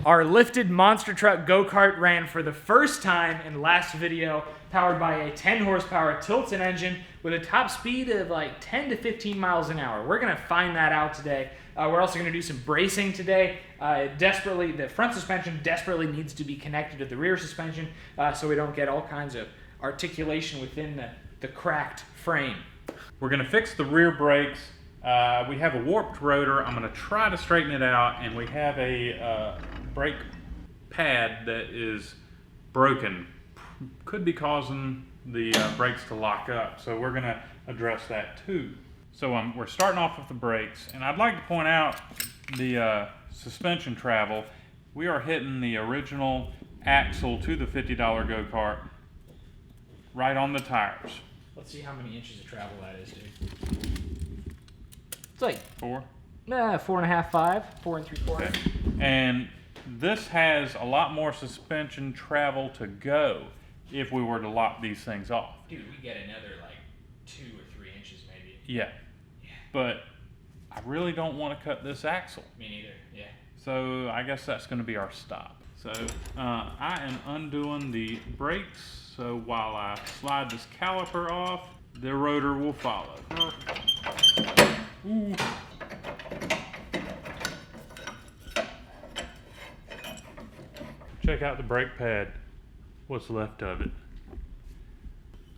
Our lifted monster truck go-kart ran for the first time in last video, powered by a 10 horsepower Tilton engine with a top speed of like 10 to 15 miles an hour. We're gonna find that out today. We're also gonna do some bracing today. The front suspension desperately needs to be connected to the rear suspension so we don't get all kinds of articulation within the cracked frame. We're gonna fix the rear brakes. We have a warped rotor. I'm gonna try to straighten it out, and we have a brake pad that is broken. Could be causing the brakes to lock up, so we're gonna address that too. So we're starting off with the brakes, and I'd like to point out the suspension travel. We are hitting the original axle to the $50 go-kart right on the tires. Let's see how many inches of travel that is, dude. It's like 4? 4.5, 5, 4 3/4. Okay. And this has a lot more suspension travel to go if we were to lock these things off. Dude, we get another like 2 or 3 inches maybe. Yeah. But I really don't want to cut this axle. Me neither, yeah. So I guess that's going to be our stop. So I am undoing the brakes. So while I slide this caliper off, the rotor will follow. Ooh. Check out the brake pad. What's left of it.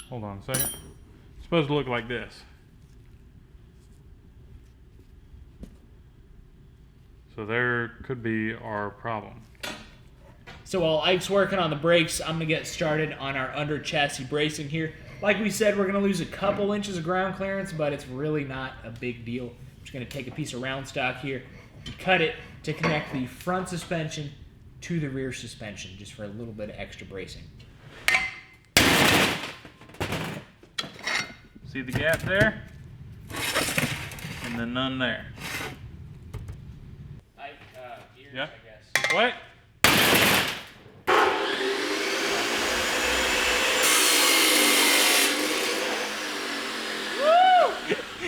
Hold on a second. It's supposed to look like this. So there could be our problem. So while Ike's working on the brakes, I'm gonna get started on our under chassis bracing here. Like we said, we're gonna lose a couple inches of ground clearance, but it's really not a big deal. I'm just gonna take a piece of round stock here and cut it to connect the front suspension to the rear suspension, just for a little bit of extra bracing. See the gap there? And then none there. Ears, Yeah? I guess. Wait.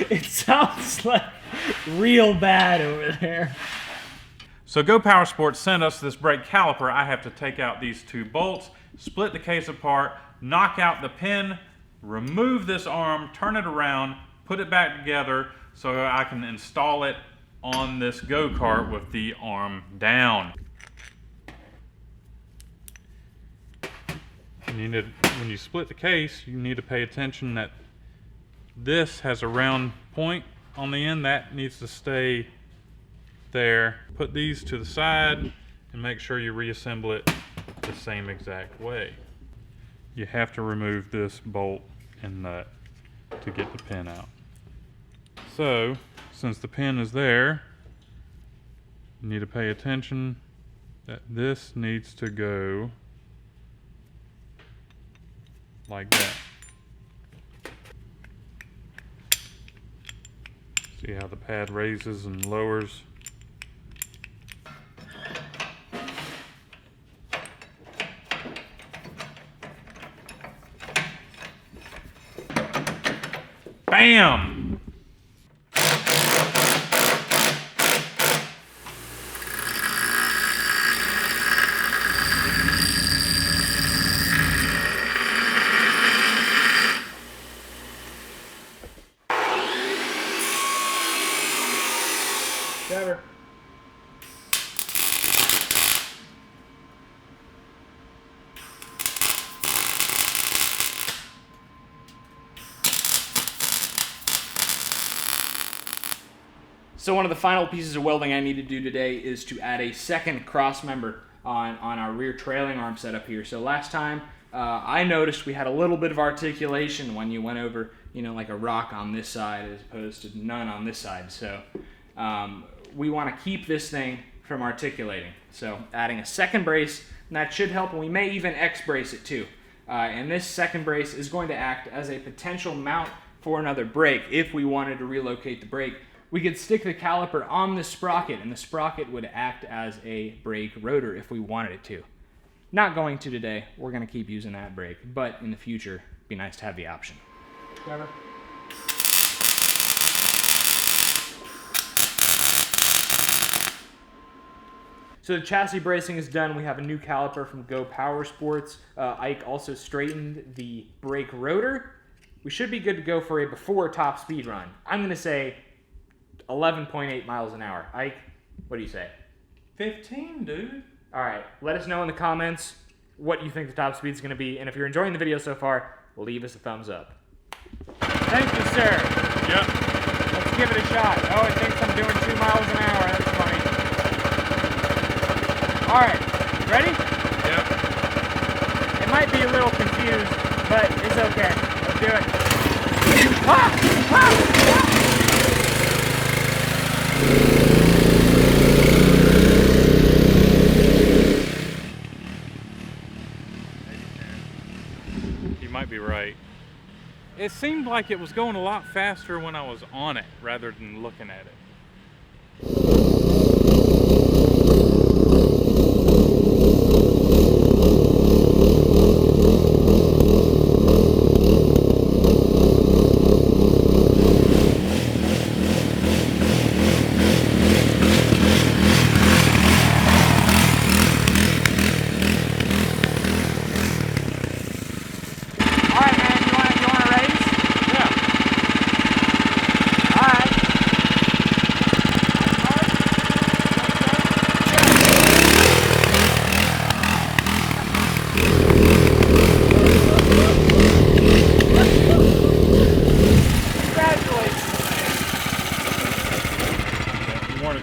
It sounds like real bad over there. So Go Power Sports sent us this brake caliper. I have to take out these 2 bolts, split the case apart, knock out the pin, remove this arm, turn it around, put it back together so I can install it on this go-kart with the arm down. When you split the case, you need to pay attention that this has a round point on the end. That needs to stay there. Put these to the side and make sure you reassemble it the same exact way. You have to remove this bolt and nut to get the pin out. So, since the pin is there, you need to pay attention that this needs to go like that. See how the pad raises and lowers? Bam! Trevor. So one of the final pieces of welding I need to do today is to add a second cross member on our rear trailing arm setup here. So last time I noticed we had a little bit of articulation when you went over, like a rock on this side as opposed to none on this side. So we want to keep this thing from articulating. So adding a second brace, and that should help, and we may even X-brace it too. And this second brace is going to act as a potential mount for another brake if we wanted to relocate the brake. We could stick the caliper on the sprocket, and the sprocket would act as a brake rotor if we wanted it to. Not going to today. We're going to keep using that brake, but in the future, it'd be nice to have the option. Trevor? So the chassis bracing is done. We have a new caliper from Go Power Sports. Ike also straightened the brake rotor. We should be good to go for a before top speed run. I'm going to say 11.8 miles an hour. Ike, what do you say? 15, dude. All right, let us know in the comments what you think the top speed is going to be. And if you're enjoying the video so far, leave us a thumbs up. Thank you, sir. Yep. Let's give it a shot. Oh, it thinks I'm doing 2 miles an hour. That's funny. All right, ready? Yep. It might be a little confused, but it's okay. Let's do it. Ah! Ah! You might be right. It seemed like it was going a lot faster when I was on it rather than looking at it.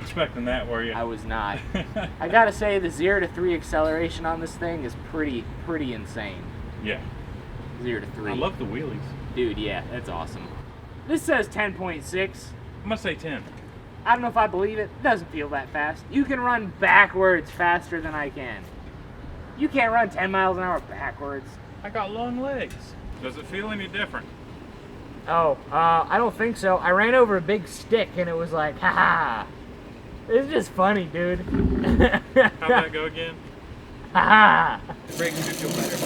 Expecting that, were you? I was not. I gotta say, the 0 to 3 acceleration on this thing is pretty insane. Yeah. 0 to 3. I love the wheelies. Dude, yeah, that's awesome. This says 10.6. I'm gonna say 10. I don't know if I believe it. It doesn't feel that fast. You can run backwards faster than I can. You can't run 10 miles an hour backwards. I got long legs. Does it feel any different? Oh, I don't think so. I ran over a big stick and it was like, haha. It's just funny, dude. How'd that go again? Haha. The brakes should feel better.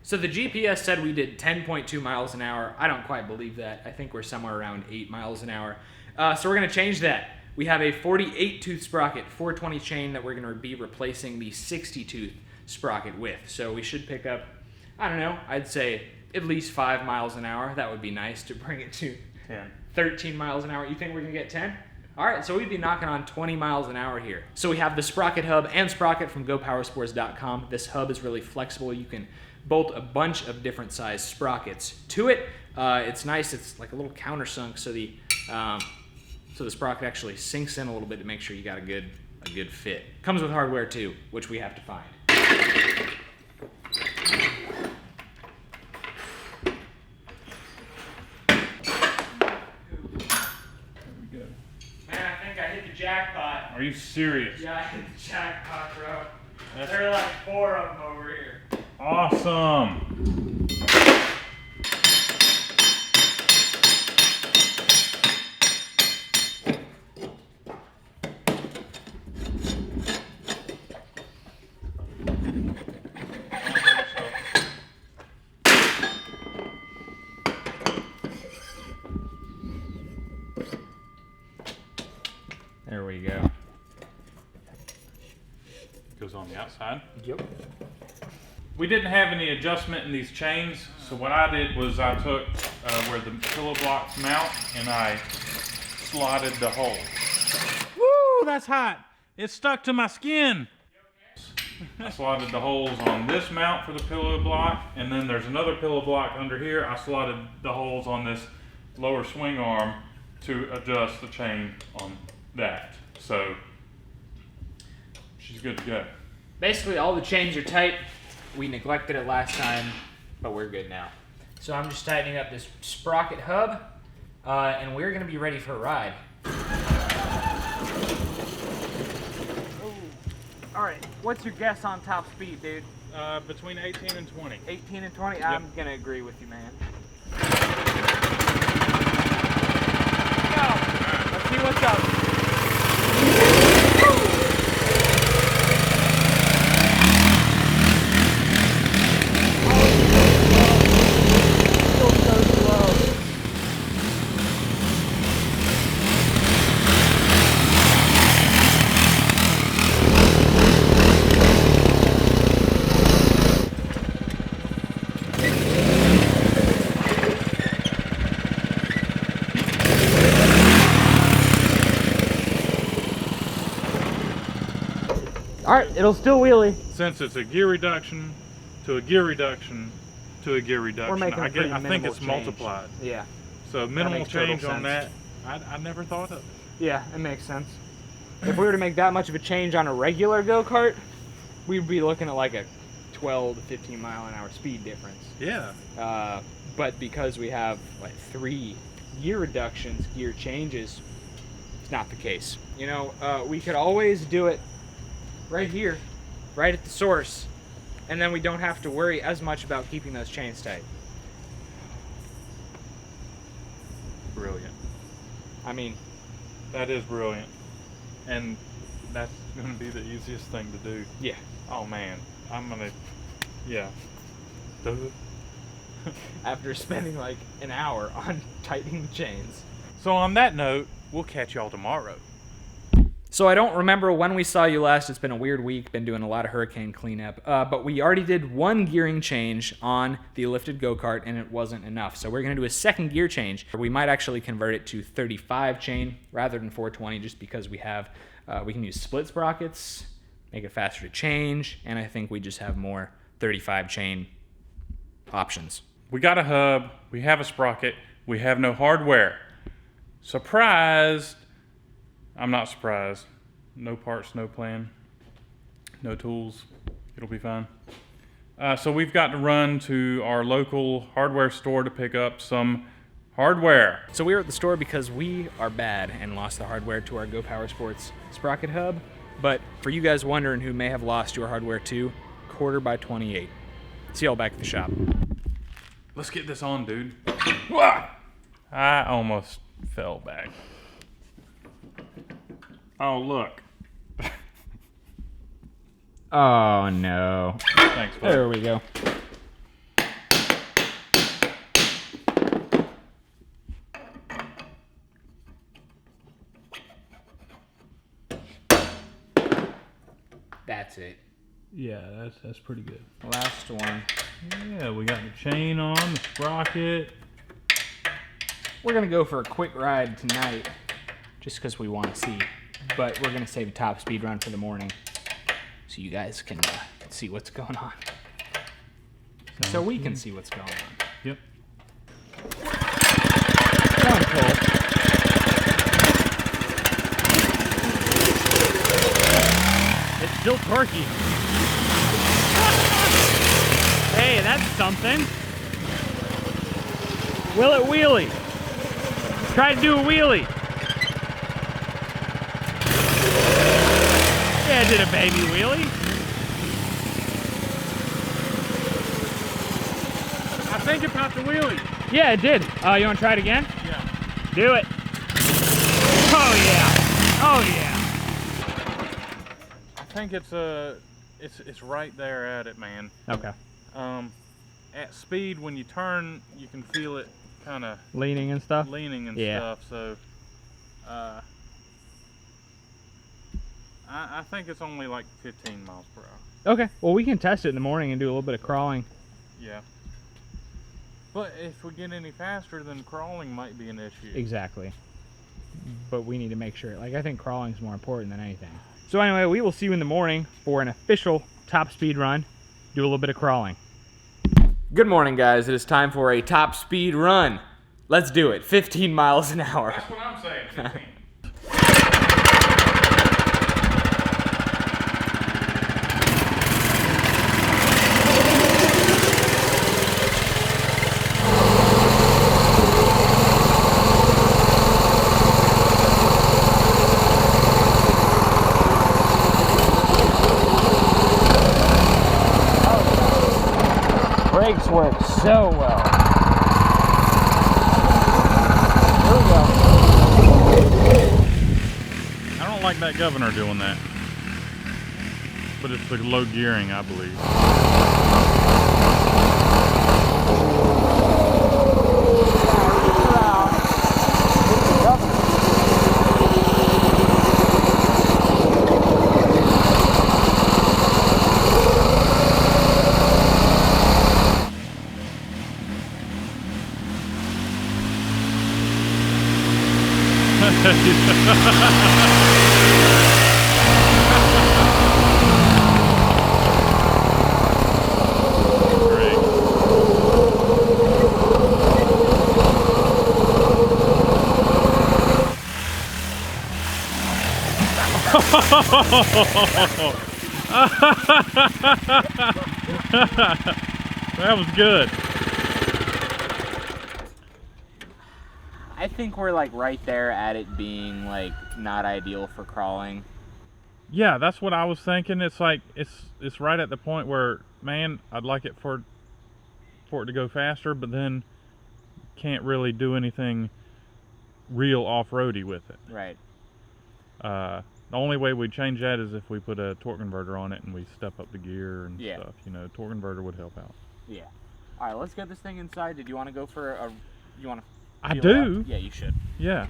So the GPS said we did 10.2 miles an hour. I don't quite believe that. I think we're somewhere around 8 miles an hour. So we're gonna change that. We have a 48 tooth sprocket, 420 chain that we're gonna be replacing the 60 tooth sprocket with. So we should pick up, I don't know, I'd say at least 5 miles an hour. That would be nice to bring it to 10. 13 miles an hour. You think we're gonna get 10? All right, so we'd be knocking on 20 miles an hour here. So we have the Sprocket hub and Sprocket from GoPowerSports.com. This hub is really flexible. You can bolt a bunch of different size sprockets to it. It's nice. It's like a little countersunk, so the sprocket actually sinks in a little bit to make sure you got a good fit. Comes with hardware too, which we have to find. Jackpot. Are you serious? Yeah, I hit the jackpot, bro. There are like 4 of them over here. Awesome. There we go. Goes on the outside. Yep. We didn't have any adjustment in these chains, so what I did was I took where the pillow blocks mount and I slotted the hole. Woo, that's hot. It's stuck to my skin. I slotted the holes on this mount for the pillow block, and then there's another pillow block under here. I slotted the holes on this lower swing arm to adjust the chain on that. So she's good to go. Basically all the chains are tight. We neglected it last time, but we're good now. So I'm just tightening up this sprocket hub, and we're gonna be ready for a ride. All right, what's your guess on top speed, dude? Between 18 and 20. 18 and 20? Yep. I'm gonna agree with you, man. Go. Let's see what's up. All right, it'll still wheelie. Since it's a gear reduction to a gear reduction to a gear reduction, We're making a pretty I think minimal it's change. multiplied. Yeah. So minimal makes total change on sense. that, I never thought of it. Yeah, it makes sense. If we were to make that much of a change on a regular go-kart, we'd be looking at like a 12 to 15 mile an hour speed difference. Yeah. But because we have like 3 gear reductions, gear changes, it's not the case. You know, we could always do it right here, right at the source, and then we don't have to worry as much about keeping those chains tight. Brilliant. I mean, That is brilliant. And that's going to be the easiest thing to do. yeah. Oh man, I'm going to, yeah. Duh. After spending like an hour on tightening the chains. So on that note, we'll catch y'all tomorrow. So I don't remember when we saw you last. It's been a weird week. Been doing a lot of hurricane cleanup. But we already did 1 gearing change on the lifted go-kart, and it wasn't enough. So we're going to do a second gear change. We might actually convert it to 35 chain rather than 420, just because we have we can use split sprockets, make it faster to change, and I think we just have more 35 chain options. We got a hub, we have a sprocket, we have no hardware. Surprised. I'm not surprised. No parts, no plan, no tools. It'll be fine. So we've got to run to our local hardware store to pick up some hardware. So we were at the store because we are bad and lost the hardware to our Go Power Sports sprocket hub. But for you guys wondering who may have lost your hardware to, 1/4 by 28. See y'all back at the shop. Let's get this on, dude. I almost fell back. Oh, look. Oh no. Thanks, bud. There we go. That's it. Yeah, that's pretty good. Last one. Yeah, we got the chain on, the sprocket. We're gonna go for a quick ride tonight, just because we want to see. But we're gonna save a top speed run for the morning, so you guys can see what's going on. So we can see what's going on. Yep. Going cold. It's still torquey. Hey, that's something. Will it wheelie? Try to do a wheelie. Yeah, it did a baby wheelie. I think it popped the wheelie. Yeah, it did. You want to try it again? Yeah. Do it. Oh yeah. Oh yeah. I think it's right there at it, man. Okay. At speed, when you turn, you can feel it kind of Leaning and stuff? leaning and Yeah. stuff. So, I think it's only like 15 miles per hour. Okay. Well, we can test it in the morning and do a little bit of crawling. Yeah. But if we get any faster, then crawling might be an issue. Exactly. But we need to make sure. Like, I think crawling is more important than anything. So anyway, we will see you in the morning for an official top speed run. Do a little bit of crawling. Good morning, guys. It is time for a top speed run. Let's do it. 15 miles an hour. That's what I'm saying. 15. Brakes work so well. Here we go. I don't like that governor doing that. But it's the low gearing, I believe. That was good. I think we're like right there at it being like not ideal for crawling. Yeah, that's what I was thinking. It's like it's right at the point where, man, I'd like it for it to go faster, but then can't really do anything real off-roady with it. Right. The only way we'd change that is if we put a torque converter on it and we step up the gear and stuff. You know, torque converter would help out. Yeah. All right, let's get this thing inside. Did you want to go for a? You want to? I do. Yeah, you should. Yeah.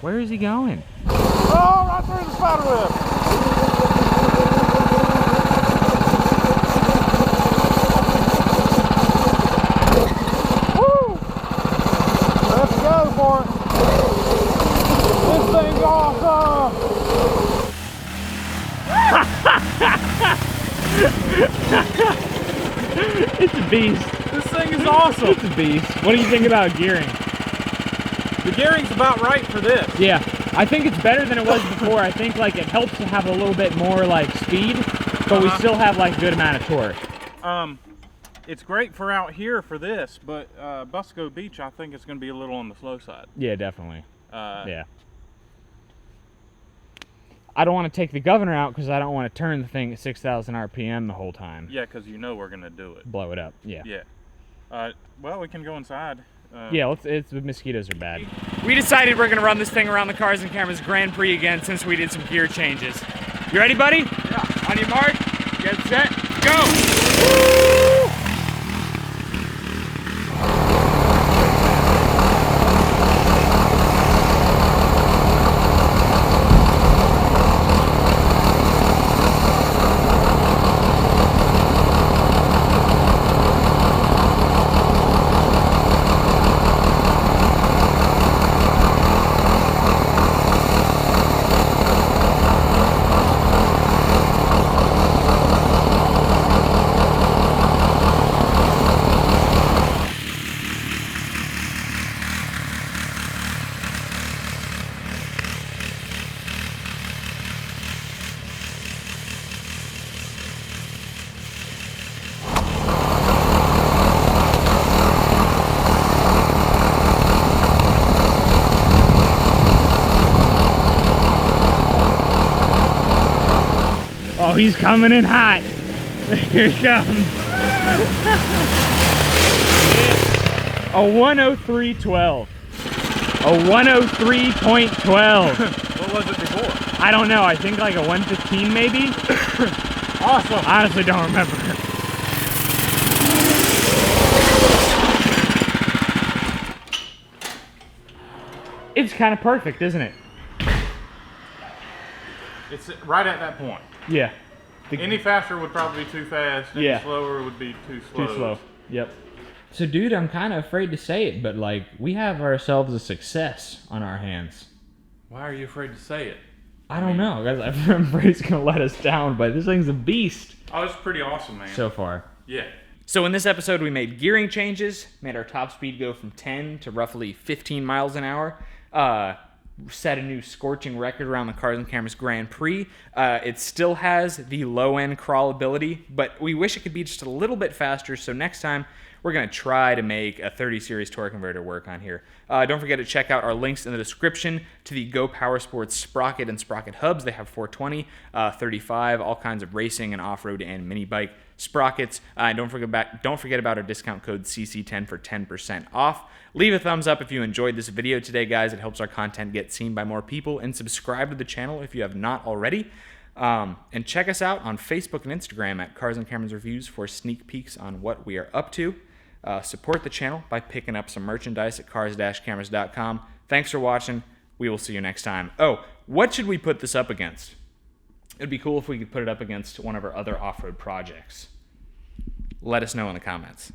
Where is he going? Oh, right through the spider web. Woo! Let's go for it. This thing's awesome. It's a beast. This thing is awesome. It's a beast. What do you think about gearing? The gearing's about right for this. Yeah, I think it's better than it was before. I think like it helps to have a little bit more like speed, but we still have like a good amount of torque. It's great for out here for this, but Busco Beach, I think it's going to be a little on the slow side. Yeah, definitely. Yeah. I don't want to take the governor out because I don't want to turn the thing at 6,000 RPM the whole time. Yeah, because you know we're going to do it. Blow it up. Yeah. Yeah. Well, we can go inside. Yeah, the mosquitoes are bad. We decided we're gonna run this thing around the Cars and Cameras Grand Prix again since we did some gear changes. You ready, buddy? Yeah. On your mark, get set, go! Woo! Oh, he's coming in hot. Here he comes. A 103.12. A 103.12. What was it before? I don't know. I think like a 115 maybe. Awesome. Honestly, don't remember. It's kind of perfect, isn't it? It's right at that point. Yeah. Any faster would probably be too fast. Any slower would be too slow. Too slow. Yep. So, dude, I'm kind of afraid to say it, but like, we have ourselves a success on our hands. Why are you afraid to say it? I don't know, guys. I'm afraid it's gonna let us down, but this thing's a beast. Oh, it's pretty awesome, man. So far. Yeah. So in this episode, we made gearing changes, made our top speed go from 10 to roughly 15 miles an hour. Set a new scorching record around the Cars and Cameras Grand Prix. It still has the low-end crawlability, but we wish it could be just a little bit faster, so next time we're going to try to make a 30 series torque converter work on here. Don't forget to check out our links in the description to the Go Power Sports Sprocket and Sprocket hubs. They have 420, 35, all kinds of racing and off-road and mini bike sprockets. And don't forget about our discount code CC10 for 10% off. Leave a thumbs up if you enjoyed this video today, guys. It helps our content get seen by more people. And subscribe to the channel if you have not already. And check us out on Facebook and Instagram at Cars and Cameras Reviews for sneak peeks on what we are up to. Support the channel by picking up some merchandise at cars-cameras.com. Thanks for watching. We will see you next time. Oh, what should we put this up against? It'd be cool if we could put it up against one of our other off-road projects. Let us know in the comments.